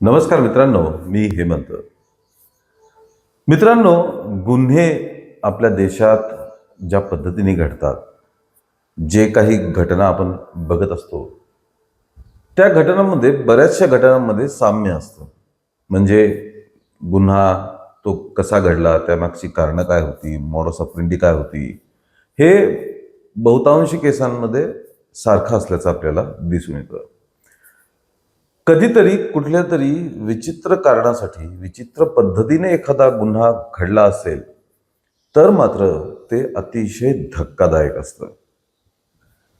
नमस्कार मित्रांनो, मी हेमंत. मित्रांनो, गुन्हे आपल्या देशात ज्या पद्धतीने घडतात, जे काही घटना आपण बघत असतो, त्या घटनांमध्ये बऱ्याचशा घटनांमध्ये साम्य असतं. म्हणजे गुन्हा तो कसा घडला, त्यामागची कारणं काय होती, मॉडस ऑपरेंडी काय होती, हे बहुतांशी केसांमध्ये सारखं असल्याचं आपल्याला दिसून येतं. कधीतरी कुठल्या तरी विचित्र कारणासाठी विचित्र पद्धतीने एखादा गुन्हा घडला असेल तर मात्र ते अतिशय धक्कादायक असतं.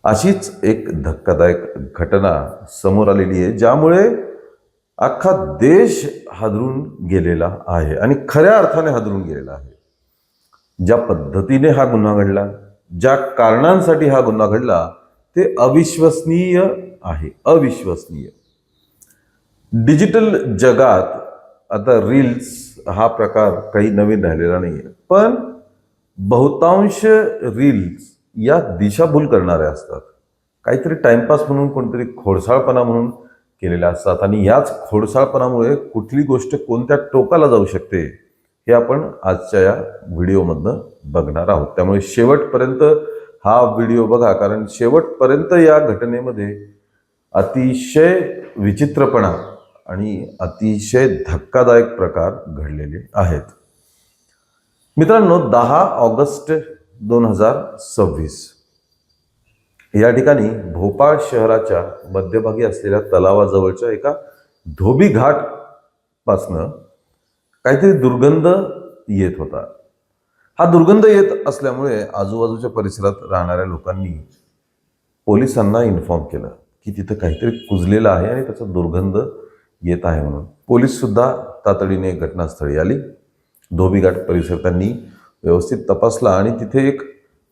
अशीच एक धक्कादायक घटना समोर आलेली आहे, ज्यामुळे अख्खा देश हादरून गेलेला आहे आणि खऱ्या अर्थाने हादरून गेलेला आहे. ज्या पद्धतीने हा गुन्हा घडला, ज्या कारणांसाठी हा गुन्हा घडला, ते अविश्वसनीय आहे, अविश्वसनीय. डिजिटल जगात आता रील्स हा प्रकार काही नवीन राहिलेला नाही आहे, पण बहुतांश रील्स या दिशाभूल करणाऱ्या असतात. काहीतरी टाइमपास म्हणून, कोणतरी खोडसाळपणा म्हणून केलेल्या असतात आणि याच खोडसाळपणामुळे कुठली गोष्ट कोणत्या टोकाला जाऊ शकते हे आपण आजच्या या व्हिडिओमधनं बघणार आहोत. त्यामुळे शेवटपर्यंत हा व्हिडिओ बघा, कारण शेवटपर्यंत या घटनेमध्ये अतिशय विचित्रपणा आणि अतिशय धक्कादायक प्रकार घडलेले आहेत. मित्रांनो, 10 ऑगस्ट 2026 या ठिकाणी भोपाळ शहराच्या मध्यभागी असलेल्या तलावाजवळच्या एका धोबी घाट पासनं काहीतरी दुर्गंध येत होता. हा दुर्गंध येत असल्यामुळे आजूबाजूच्या परिसरात राहणाऱ्या लोकांनी पोलिसांना इन्फॉर्म केलं की तिथं काहीतरी कुजलेलं आहे आणि त्याचा दुर्गंध येत आहे म्हणून. पोलीस सुद्धा तातडीने घटनास्थळी आली. धोबीघाट परिसर त्यांनी व्यवस्थित तपासला आणि तिथे एक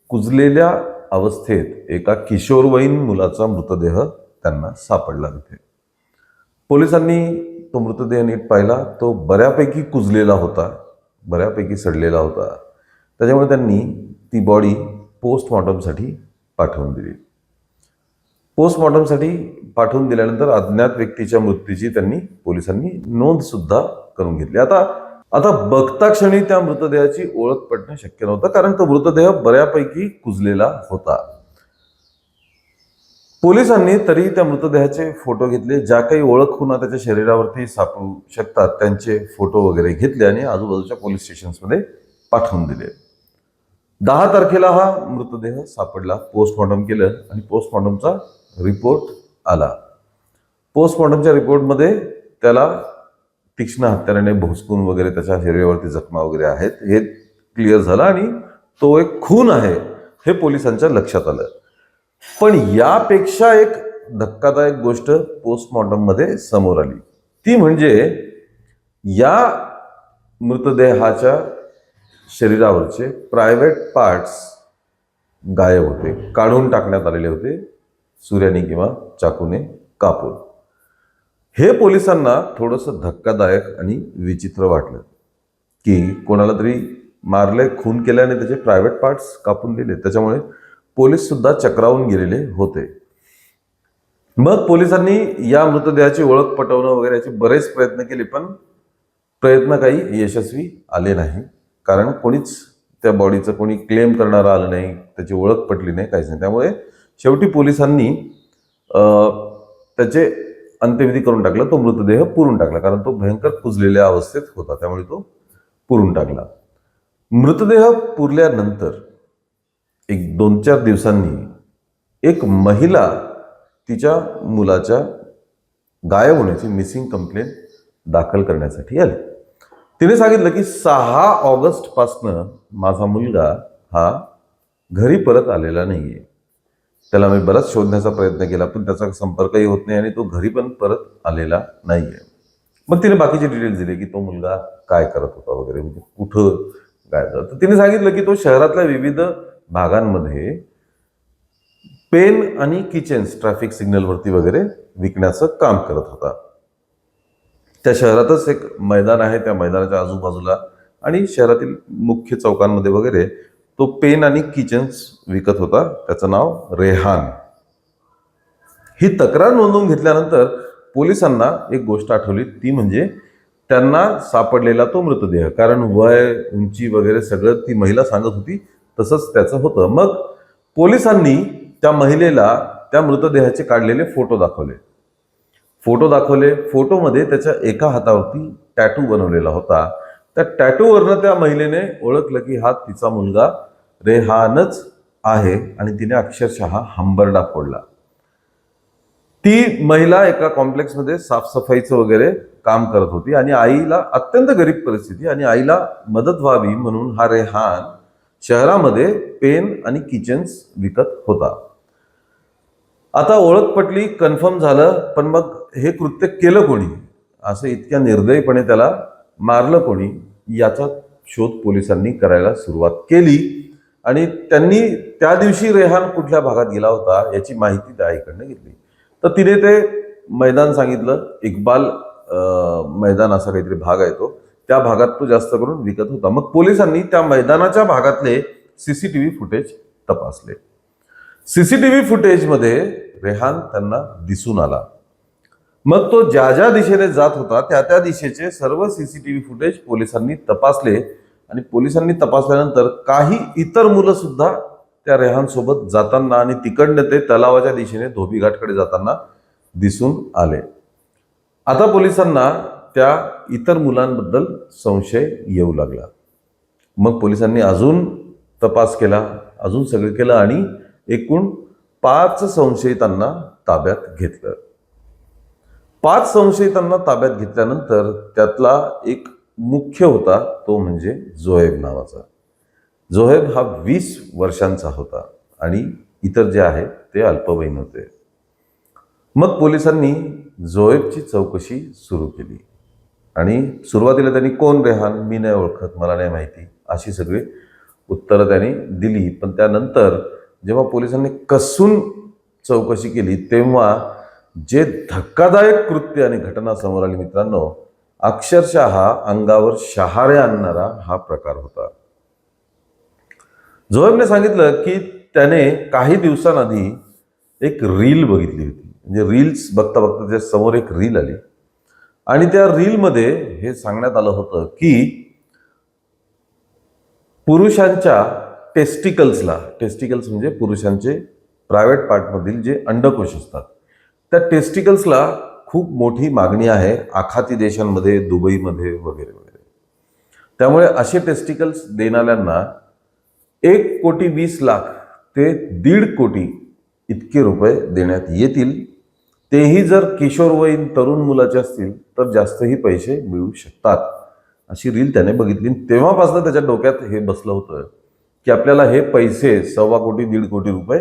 कुजलेल्या अवस्थेत एका किशोरवयीन मुलाचा मृतदेह त्यांना सापडला. तिथे पोलिसांनी तो मृतदेह नीट पाहिला. तो बऱ्यापैकी कुजलेला होता, बऱ्यापैकी सडलेला होता. त्याच्यामुळे त्यांनी ती बॉडी पोस्टमॉर्टमसाठी पाठवून दिली. पोस्टमॉर्टमसाठी पाठवून दिल्यानंतर अज्ञात व्यक्तीच्या मृत्यूची पोलिसांनी नोंद सुद्धा करून घेतली. आता बघता क्षणी त्या मृतदेहाची ओळख पडणं शक्य नव्हतं, कारण तो मृतदेह बऱ्यापैकी कुजलेला होता. पोलिसांनी तरी त्या मृतदेहाचे फोटो घेतले. ज्या काही ओळख खुणा त्याच्या शरीरावरती सापडू शकतात त्यांचे फोटो वगैरे घेतले आणि आजूबाजूच्या पोलीस स्टेशन्समध्ये पाठवून दिले. 10 तारखेला हा मृतदेह सापडला. पोस्टमॉर्टम केलं आणि पोस्टमॉर्टमचा रिपोर्ट आला. पोस्टमॉर्टमच्या रिपोर्टमध्ये त्याला तीक्ष्ण हत्याराने भोसकून वगैरे त्याच्या शरीरावरती जखमा वगैरे आहेत हे क्लिअर झालं आणि तो एक खून आहे हे पोलिसांच्या लक्षात आलं. पण यापेक्षा एक धक्कादायक गोष्ट पोस्टमॉर्टममध्ये समोर आली. ती म्हणजे या मृतदेहाच्या शरीरावरचे प्रायव्हेट पार्ट्स गायब होते, काढून टाकण्यात आलेले होते, सुऱ्याने किंवा चाकूने कापून. हे पोलिसांना थोडंसं धक्कादायक आणि विचित्र वाटलं की कोणाला तरी मारले, खून केल्याने त्याचे प्रायव्हेट पार्ट्स कापून दिले. त्याच्यामुळे पोलीस सुद्धा चक्रावून गेलेले होते. मग पोलिसांनी या मृतदेहाची ओळख पटवणं वगैरे याचे बरेच प्रयत्न केले, पण प्रयत्न काही यशस्वी आले नाही. कारण कोणीच त्या बॉडीचं कोणी क्लेम करणारं आलं नाही, त्याची ओळख पटली नाही, काहीच नाही. त्यामुळे शेवटी पोलिसांनी त्याचे अंत्यविधी करून टाकला. तो मृतदेह पुरून टाकला, कारण तो भयंकर कुजलेल्या अवस्थेत होता, त्यामुळे तो पुरून टाकला. मृतदेह पुरल्यानंतर एक 2-4 दिवसांनी एक महिला तिच्या मुलाच्या गायब होण्याची मिसिंग कंप्लेंट दाखल करण्यासाठी आली. तिने सांगितलं की 6 ऑगस्ट पासनं माझा मुलगा हा घरी परत आलेला नाहीये. त्याला मी बराच शोधण्याचा प्रयत्न केला, पण त्याचा संपर्कही होत नाही आणि तो घरी पण परत आलेला नाहीये. मग तिने बाकीचे डिटेल्स दिले की तो मुलगा काय करत होता वगैरे, म्हणजे कुठं गायब झाला. तर तिने सांगितलं की तो शहरातल्या विविध भागांमध्ये पेन आणि किचन्स ट्रॅफिक सिग्नलवरती वगैरे विकण्याचं काम करत होता. त्या शहरातच एक मैदान आहे, त्या मैदानाच्या आजूबाजूला आणि शहरातील मुख्य चौकांमध्ये वगैरे तो पेन आणि किचन्स विकत होता. त्याचं नाव रेहान. ही तक्रार नोंदवून घेतल्यानंतर पोलिसांना एक गोष्ट आठवली, ती म्हणजे त्यांना सापडलेला तो मृतदेह. कारण वय, उंची वगैरे सगळं ती महिला सांगत होती, तसंच त्याचं होतं. मग पोलिसांनी त्या महिलेला त्या मृतदेहाचे काढलेले फोटो दाखवले. फोटोमध्ये त्याच्या एका हातावरती टॅटू बनवलेला होता. त्या टॅटूवरनं त्या महिलेने ओळखलं की हा तिचा मुलगा रेहानच आहे आणि तिने अक्षरशः हंबरडा फोडला. ती महिला एका कॉम्प्लेक्समध्ये साफसफाईचं वगैरे काम करत होती आणि आईला अत्यंत गरीब परिस्थिती आणि आईला मदत व्हावी म्हणून हा रेहान शहरामध्ये पेन आणि किचन्स विकत होता. आता ओळख पटली, कन्फर्म झालं, पण मग हे कृत्य केलं कोणी, असं इतक्या निर्दयीपणे त्याला मारलं कोणी, याचा शोध पोलिसांनी करायला सुरुवात केली. आणि त्यांनी त्या दिवशी रेहान कुठल्या भागात गेला होता याची माहिती त्या आईकडनं घेतली. तर तिने ते मैदान सांगितलं, इक्बाल मैदान असा काहीतरी भाग आहे तो, त्या भागात तो जास्त करून विकत होता. मग पोलिसांनी त्या मैदानाच्या भागातले सीसीटीव्ही फुटेज तपासले. सीसीटीव्ही फुटेजमध्ये रेहान त्यांना दिसून आला. मग तो ज्या ज्या दिशेने जात होता त्या त्या दिशेचे सर्व सीसीटीव्ही फुटेज पोलिसांनी तपासले आणि पोलिसांनी तपासल्यानंतर काही इतर मुलं सुद्धा त्या रेहान सोबत जाताना आणि तिकडनं ते तलावाच्या दिशेने धोबीघाटकडे जाताना दिसून आले. आता पोलिसांना त्या इतर मुलांबद्दल संशय येऊ लागला. मग पोलिसांनी अजून तपास केला, अजून सगळं केलं आणि एकूण 5 संशयितांना ताब्यात घेतलं. 5 संशयितांना ताब्यात घेतल्यानंतर त्यातला एक मुख्य होता, तो म्हणजे जोहेब नावाचा. जोहेब हा 20 वर्षांचा होता आणि इतर जे आहेत ते अल्पवयीन होते. मग पोलिसांनी जोहेबची चौकशी सुरू केली आणि सुरुवातीला त्यांनी कोण रेहान, मी नाही ओळखत, मला नाही माहिती, अशी सगळी उत्तरं त्यांनी दिली. पण त्यानंतर जेव्हा पोलिसांनी कसून चौकशी केली तेव्हा जे धक्कादायक कृत्य आणि घटना समोर आली मित्रांनो, अक्षरशः अंगावर शहारे आणणारा हा प्रकार होता. जोहेबने सांगितलं की त्याने काही दिवसांआधी एक रील बघितली होती. म्हणजे रील्स बघता बघता त्याच्या समोर एक रील आली आणि त्या रीलमध्ये हे सांगण्यात आलं होतं की पुरुषांच्या टेस्टिकल्स म्हणजे पुरुषांचे प्रायव्हेट पार्टमधील जे अंडकोश असतात, त्या टेस्टिकल्सला खूप मोठी मागणी आहे आखाती देशांमध्ये, दुबईमध्ये वगैरे वगैरे. त्यामुळे असे टेस्टिकल्स देणाऱ्यांना 1,20,00,000 ते 1.5 कोटी इतके रुपये देण्यात येतील. तेही जर किशोरवयीन तरुण मुलाचे असतील तर जास्तही पैसे मिळू शकतात. अशी रील त्याने बघितली. तेव्हापासून त्याच्या डोक्यात हे बसलं होतं की आपल्याला हे पैसे 1.25 कोटी 1.5 कोटी रुपये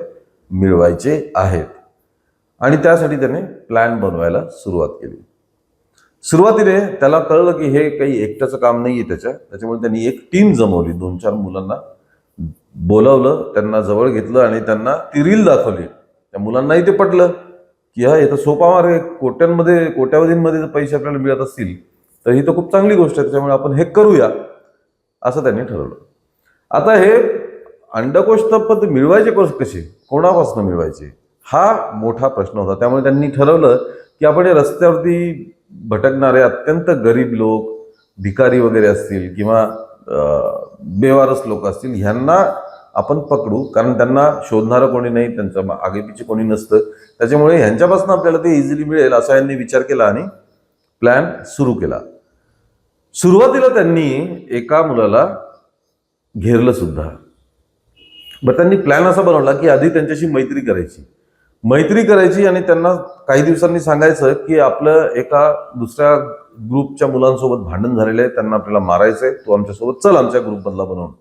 मिळवायचे आहेत आणि त्यासाठी त्याने प्लॅन बनवायला सुरुवात केली. सुरुवातीने त्याला कळलं की हे काही एकट्याचं काम नाही आहे त्याच्यामुळे त्यांनी एक टीम जमवली. 2-4 मुलांना बोलावलं, त्यांना जवळ घेतलं आणि त्यांना ती रील दाखवली. त्या मुलांनाही ते पटलं की हा हे तर सोपा मार्ग आहे, कोट्यावधींमध्ये जर पैसे आपल्याला मिळत असतील तर ही तर खूप चांगली गोष्ट आहे, त्याच्यामुळे आपण हे करूया असं त्यांनी ठरवलं. आता हे अंडकोश तर मिळवायचे कसे, कोणापासून मिळवायचे, हा मोठा प्रश्न होता. त्यामुळे त्यांनी ठरवलं की आपण रस्त्यावरती भटकणारे अत्यंत गरीब लोक, भिकारी वगैरे असतील किंवा बेवारस लोक असतील, ह्यांना आपण पकडू, कारण त्यांना शोधणारं कोणी नाही, त्यांचं आगेपिछे कोणी नसतं, त्याच्यामुळे ह्यांच्यापासून आपल्याला ते इझिली मिळेल असा यांनी विचार केला आणि प्लॅन सुरू केला. सुरुवातीला त्यांनी एका मुलाला घेरलं सुद्धा. बरं, त्यांनी प्लॅन असा बनवला की आधी त्यांच्याशी मैत्री करायची आणि त्यांना काही दिवसांनी सांगायचं की आपलं एका दुसऱ्या ग्रुपच्या मुलांसोबत भांडण झालेलं आहे, त्यांना आपल्याला मारायचंय, तो आमच्यासोबत चल आमच्या ग्रुपमधला बनवून.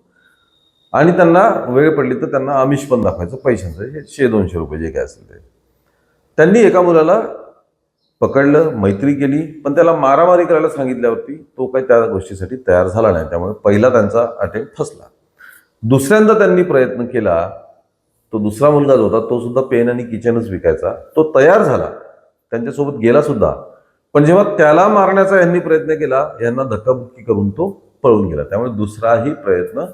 आणि त्यांना वेळ पडली तर त्यांना आमिष पण दाखवायचं पैशांचं, हे 100-200 रुपये जे काय असेल ते. त्यांनी एका मुलाला पकडलं, मैत्री केली, पण त्याला मारामारी करायला सांगितल्यावरती तो काही त्या गोष्टीसाठी तयार झाला नाही. त्यामुळे पहिला त्यांचा अटेम्प्ट फसला. दुसऱ्यांदा त्यांनी प्रयत्न केला. तो दुसरा मुलगा जो होता तो सुद्धा पेन आणि किचनच विकायचा. तो तयार झाला, त्यांच्यासोबत गेला सुद्धा, पण जेव्हा त्याला मारण्याचा यांनी प्रयत्न केला, यांना धक्काबुक्की करून तो पळून गेला. त्यामुळे दुसराही प्रयत्न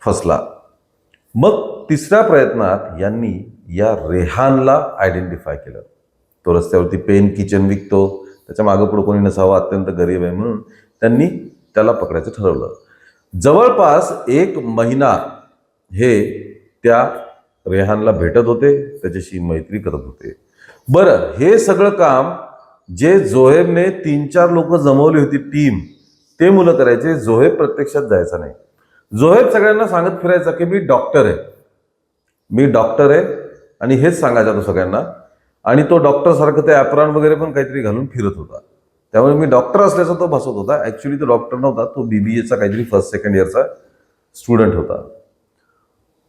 फसला. मग तिसऱ्या प्रयत्नात यांनी या रेहानला आयडेंटिफाय केलं. तो रस्त्यावरती पेन किचन विकतो, त्याच्या मागं पुढं कोणी नसावं, अत्यंत गरीब आहे म्हणून त्यांनी त्याला पकडायचं ठरवलं. जवळपास 1 महिना हे त्या रेहानला भेटत होते, त्याच्याशी मैत्री करत होते. बरं, हे सगळं काम जे जोहेबने 3-4 लोक जमवली होती टीम, ते मुलं करायचे. जोहेब प्रत्यक्षात जायचा नाही. जोहेब सगळ्यांना सांगत फिरायचा की मी डॉक्टर आहे, मी डॉक्टर आहे, आणि हेच सांगायचा तो सगळ्यांना. आणि तो डॉक्टर सारखं ते ॲप्रॉन वगैरे पण काहीतरी घालून फिरत होता. त्यामुळे मी डॉक्टर असल्याचा तो भासत होता. ॲक्च्युली तो डॉक्टर नव्हता, तो BBAचा काहीतरी 1st-2nd इयरचा स्टुडंट होता.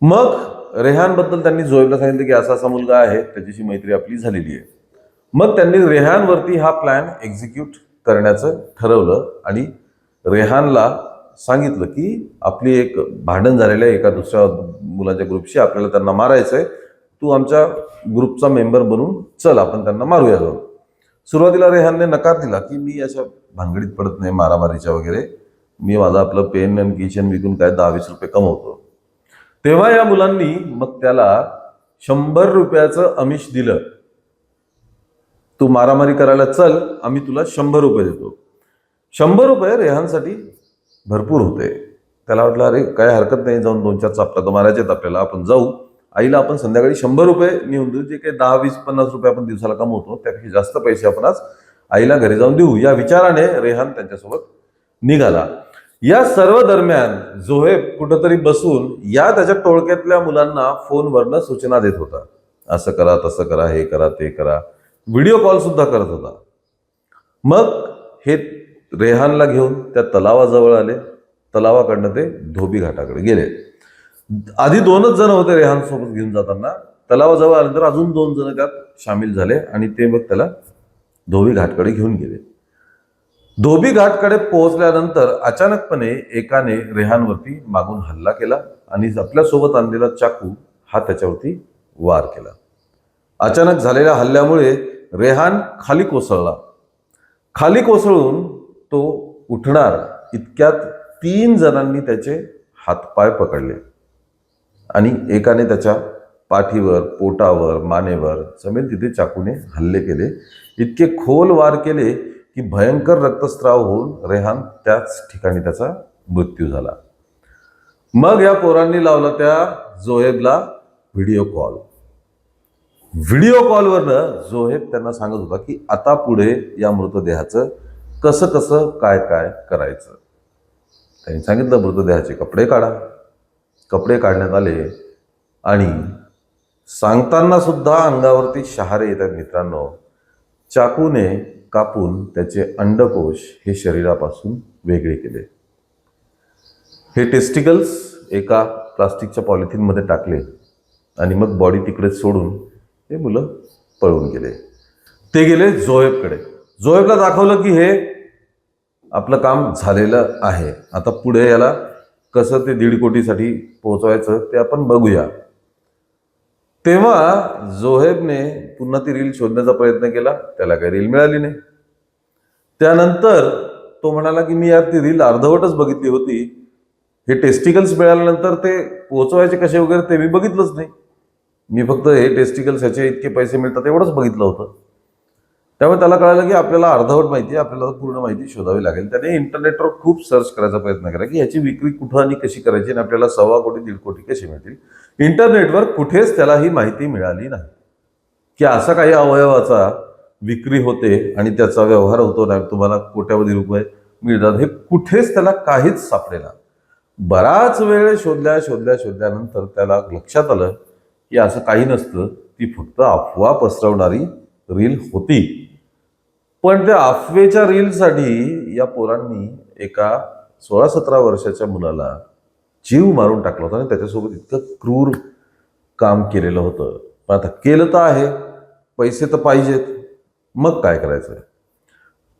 मग रेहानबद्दल त्यांनी जोहेबला सांगितलं की असा असा मुलगा आहे, त्याच्याशी मैत्री आपली झालेली आहे. मग त्यांनी रेहानवरती हा प्लॅन एक्झिक्यूट करण्याचं ठरवलं आणि रेहानला सांगितलं की आपली एक भांडण झालेलं आहे एका दुसऱ्या मुलांच्या ग्रुपशी, आपल्याला त्यांना मारायचं आहे, तू आमच्या ग्रुपचा मेंबर बनून चल, आपण त्यांना मारूया जाऊन. सुरुवातीला रेहानने नकार दिला की मी अशा भानगडीत पडत नाही मारामारीच्या वगैरे, मी माझा आपलं पेन आणि किचन विकून काय 10-20 रुपये कमवतो. तेव्हा या मुलांनी मग त्याला 100 रुपयाचं आमिष दिलं, तू मारामारी करायला चल, आम्ही तुला 100 रुपये देतो. 100 रुपये रेहानसाठी भरपूर होते. त्याला वाटलं अरे काय हरकत नाही, जाऊन 2-4 चापटा तर मारायचेत आपल्याला, आपण जाऊ, आईला आपण संध्याकाळी 100 रुपये नेऊन देऊ, जे काही 10-20-50 रुपये आपण दिवसाला कमवतो त्यापेक्षा जास्त पैसे आपण आज आईला घरी जाऊन देऊ, या विचाराने रेहान त्यांच्यासोबत निघाला. या सर्व दरम्यान जोहेब कुठंतरी बसून या त्याच्या टोळक्यातल्या मुलांना फोनवरनं सूचना देत होता, असं करा, तसं करा, हे करा, ते करा, व्हिडिओ कॉल सुद्धा करत होता. मग हे रेहानला घेऊन त्या तलावाजवळ आले. तलावाकडनं ते धोबी घाटाकडे गेले. आधी 2च जण होते रेहान सोबत घेऊन जाताना. तलावाजवळ आल्यानंतर अजून 2 जण त्यात सामील झाले आणि ते मग त्याला धोबी घाटकडे घेऊन गेले. धोबी घाटकडे पोहोचल्यानंतर अचानकपणे एकाने रेहानवरती मागून हल्ला केला आणि आपल्यासोबत आणलेला चाकू हा त्याच्यावरती वार केला. अचानक झालेल्या हल्ल्यामुळे रेहान खाली कोसळला. खाली कोसळून तो उठणार इतक्यात 3 जणांनी त्याचे हातपाय पकडले आणि एकाने त्याच्या पाठीवर, पोटावर, मानेवर समेत तिथे चाकूने हल्ले केले. इतके खोल वार केले की भयंकर रक्तस्राव होऊन रेहान त्याच ठिकाणी त्याचा मृत्यू झाला. मग या पोरांनी लावला त्या जोहेबला व्हिडिओ कॉल. व्हिडिओ कॉलवरनं जोहेब त्यांना सांगत होता की आता पुढे या मृतदेहाचं कसं कसं काय काय करायचं. त्यांनी सांगितलं मृतदेहाचे कपडे काढा. कपडे काढण्यात आले आणि सांगताना सुद्धा अंगावरती शहारे येतात मित्रांनो. चाकूने कापून त्याचे अंडकोश हे शरीरापासून वेगळे केले. हे टेस्टिकल्स एका प्लास्टिकच्या पॉलिथिनमध्ये टाकले आणि मग बॉडी तिकडेच सोडून हे मुलं पळून गेले. ते गेले जोहेबकडे. जोहेबला दाखवलं की हे आपलं काम झालेलं आहे, आता पुढे याला कसं ते 1.5 कोटीसाठी पोहोचवायचं ते आपण बघूया. तेव्हा जोहेबने पुन्हा ती रील शोधण्याचा प्रयत्न केला. त्याला काही रील मिळाली नाही. त्यानंतर तो म्हणाला की मी यार ती रील अर्धवटच बघितली होती, हे टेस्टिकल्स मिळाल्यानंतर ते पोहोचवायचे कसे वगैरे ते मी बघितलंच नाही, मी फक्त हे टेस्टिकल्स ह्याचे इतके पैसे मिळतात एवढंच बघितलं होतं. त्यामुळे त्याला कळालं की आपल्याला अर्धवट माहिती, आपल्याला पूर्ण माहिती शोधावी लागेल. त्याने इंटरनेटवर खूप सर्च करायचा प्रयत्न केला की ह्याची विक्री कुठं आणि कशी करायची आणि आपल्याला 1.25 कोटी 1.5 कोटी कसे मिळतील. इंटरनेटवर कुठेच त्याला ही माहिती मिळाली नाही की असा काही अवयवाचा विक्री होते आणि त्याचा व्यवहार होतो नाही, तुम्हाला कोट्यावधी रुपये मिळतात, हे कुठेच त्याला काहीच सापडेना. बराच वेळ शोधल्यानंतर त्याला लक्षात आलं की असं काही नसतं, ती फक्त अफवा पसरवणारी रील होती. पण त्या अफवेच्या रीलसाठी या पोरांनी एका 16-17 वर्षाच्या मुलाला जीव मारून टाकला होता आणि त्याच्यासोबत इतकं क्रूर काम केलेलं होतं. पण आता केलं तर आहे, पैसे तर पाहिजेत, मग काय करायचं.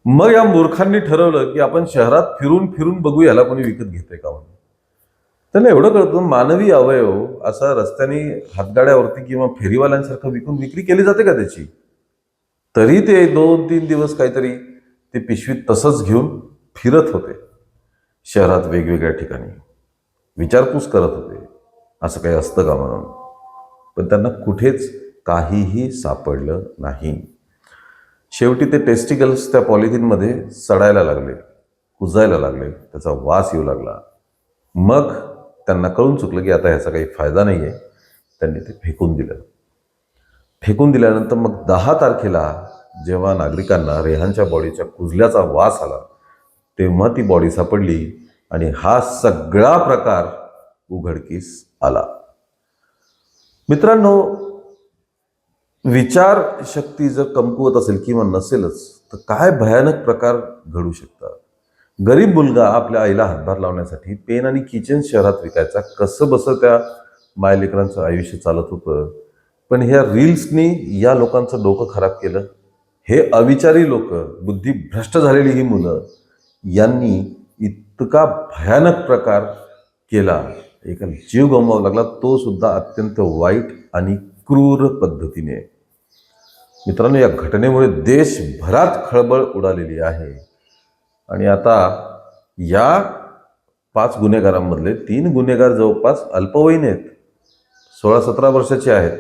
मग या मूर्खांनी ठरवलं की आपण शहरात फिरून फिरून बघू याला कोणी विकत घेते का म्हणून. त्यांना एवढं कळतं मानवी अवयव असा रस्त्याने हातगाड्यावरती किंवा फेरीवाल्यांसारखं विक्री केली जाते का त्याची. तरी ते 2-3 दिवस काहीतरी ते पिशवीत तसंच घेऊन फिरत होते शहरात वेगवेगळ्या ठिकाणी, विचारपूस करत होते असं काही असतं का म्हणून. पण त्यांना कुठेच काहीही सापडलं नाही. शेवटी ते टेस्टिकल्स त्या पॉलिथिनमध्ये सडायला लागले, कुजायला लागले, त्याचा वास येऊ लागला. मग त्यांना कळून चुकलं की आता ह्याचा काही फायदा नाही आहे. त्यांनी ते फेकून दिलं. फेकून दिल्यानंतर मग 10 तारखेला जेव्हा नागरिकांना रेहानच्या बॉडीच्या कुजल्याचा वास आला, तेव्हा ती बॉडी सापडली आणि हा सगळा प्रकार उघडकीस आला. मित्रांनो, विचारशक्ती जर कमकुवत असेल किंवा नसेलच तर काय भयानक प्रकार घडू शकतात. गरीब मुलगा आपल्या आईला हातभार लावण्यासाठी पेन आणि किचन शहरात विकायचा. कसं बसं त्या मायलेकरांचं आयुष्य चालत होतं. पण ह्या रील्सनी या लोकांचं डोकं खराब केलं. हे अविचारी लोक, बुद्धिभ्रष्ट झालेली ही मुलं, यांनी इतका भयानक प्रकार केला. एका जीव गमवावा लागला, तो सुद्धा अत्यंत वाईट आणि क्रूर पद्धतीने. मित्रांनो, या घटनेमुळे देशभरात खळबळ उडालेली आहे. आणि आता या 5 गुन्हेगारांमधले 3 गुन्हेगार जवळपास अल्पवयीन आहेत, 16-17 वर्षाचे आहेत.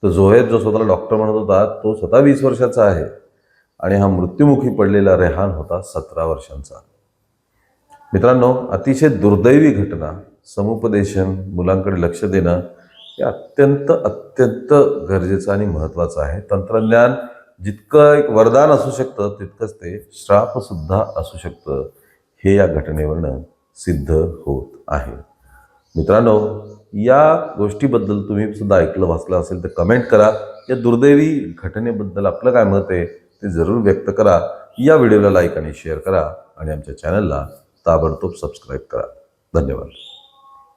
तर जोहेद, जो स्वतःला डॉक्टर म्हणत होता, तो स्वतः 20 वर्षाचा आहे. आणि हा मृत्युमुखी पडलेला रेहान होता 17 वर्षांचा. मित्रांनो, अतिशय दुर्दैवी घटना. समुपदेशन, मुलांकडे लक्ष देणं हे अत्यंत अत्यंत गरजेचं आणि महत्त्वाचं आहे. तंत्रज्ञान जितकं एक वरदान असू शकतं तितकंच ते श्रापसुद्धा असू शकतं, हे या घटनेवरनं सिद्ध होत आहे. मित्रांनो, या गोष्टीबद्दल तुम्ही सुद्धा ऐकलं वाचलं असेल तर कमेंट करा. या दुर्दैवी घटनेबद्दल आपलं काय मत आहे ते जरूर व्यक्त करा. या व्हिडिओला लाईक आणि शेअर करा आणि आमच्या चॅनलला ताबडतोब सबस्क्राईब करा. धन्यवाद.